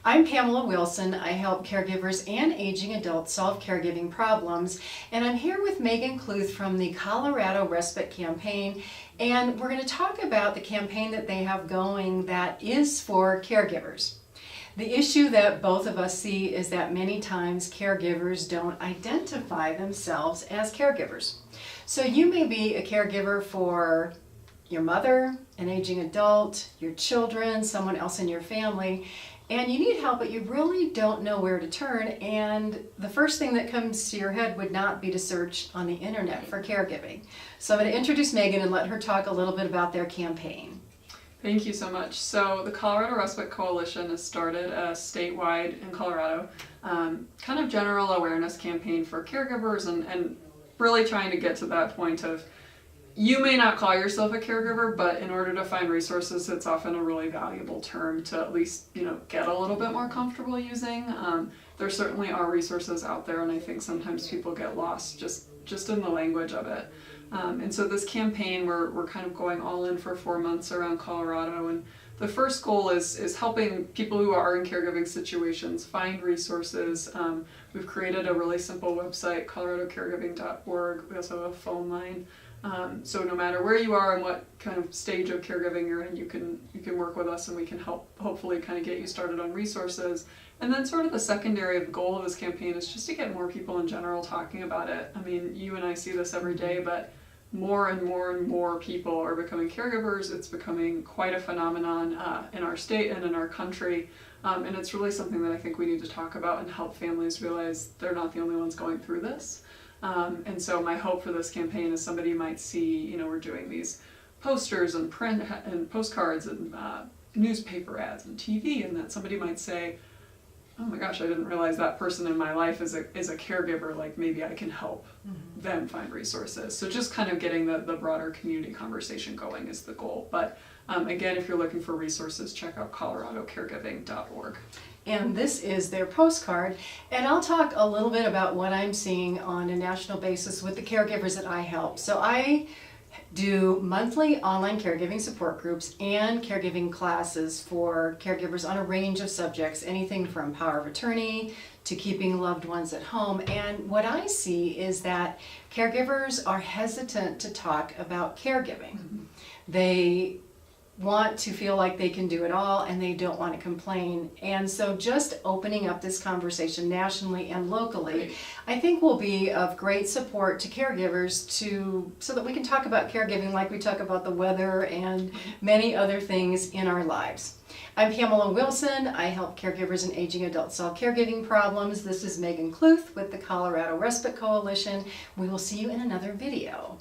I'm Pamela Wilson. I help caregivers and aging adults solve caregiving problems, and I'm here with Meghan Kluth from the Colorado Respite Campaign, and we're going to talk about the campaign that they have going that is for caregivers. The issue that both of us see is that many times caregivers don't identify themselves as caregivers. So you may be a caregiver for your mother, an aging adult, your children, someone else in your family, and you need help, but you really don't know where to turn, and the first thing that comes to your head would not be to search on the internet for caregiving. So I'm going to introduce Meghan and let her talk a little bit about their campaign. Thank you so much. So the Colorado Respite Coalition has started a statewide in Colorado kind of general awareness campaign for caregivers and really trying to get to that point of you may not call yourself a caregiver, but in order to find resources, it's often a really valuable term to at least, get a little bit more comfortable using. There certainly are resources out there, and I think sometimes people get lost just in the language of it. And so this campaign, we're kind of going all in for 4 months around Colorado, and the first goal is helping people who are in caregiving situations find resources. We've created a really simple website, coloradocaregiving.org. We also have a phone line. So no matter where you are and what kind of stage of caregiving you're in, you can work with us and we can help hopefully kind of get you started on resources. And then sort of the secondary goal of this campaign is just to get more people in general talking about it. I mean, you and I see this every day, but more and more and more people are becoming caregivers. It's becoming quite a phenomenon in our state and in our country. And it's really something that I think we need to talk about and help families realize they're not the only ones going through this. And so my hope for this campaign is somebody might see, we're doing these posters and print and postcards and newspaper ads and TV, and that somebody might say, oh my gosh, I didn't realize that person in my life is a caregiver, like maybe I can help them find resources. So just kind of getting the broader community conversation going is the goal. But again, if you're looking for resources, check out coloradocaregiving.org. And this is their postcard, and I'll talk a little bit about what I'm seeing on a national basis with the caregivers that I help. So I do monthly online caregiving support groups and caregiving classes for caregivers on a range of subjects, anything from power of attorney to keeping loved ones at home. And what I see is that caregivers are hesitant to talk about caregiving. They want to feel like they can do it all and they don't want to complain. And so just opening up this conversation nationally and locally, I think will be of great support to caregivers so that we can talk about caregiving like we talk about the weather and many other things in our lives. I'm Pamela Wilson. I help caregivers and aging adults solve caregiving problems. This is Meghan Kluth with the Colorado Respite Coalition. We will see you in another video.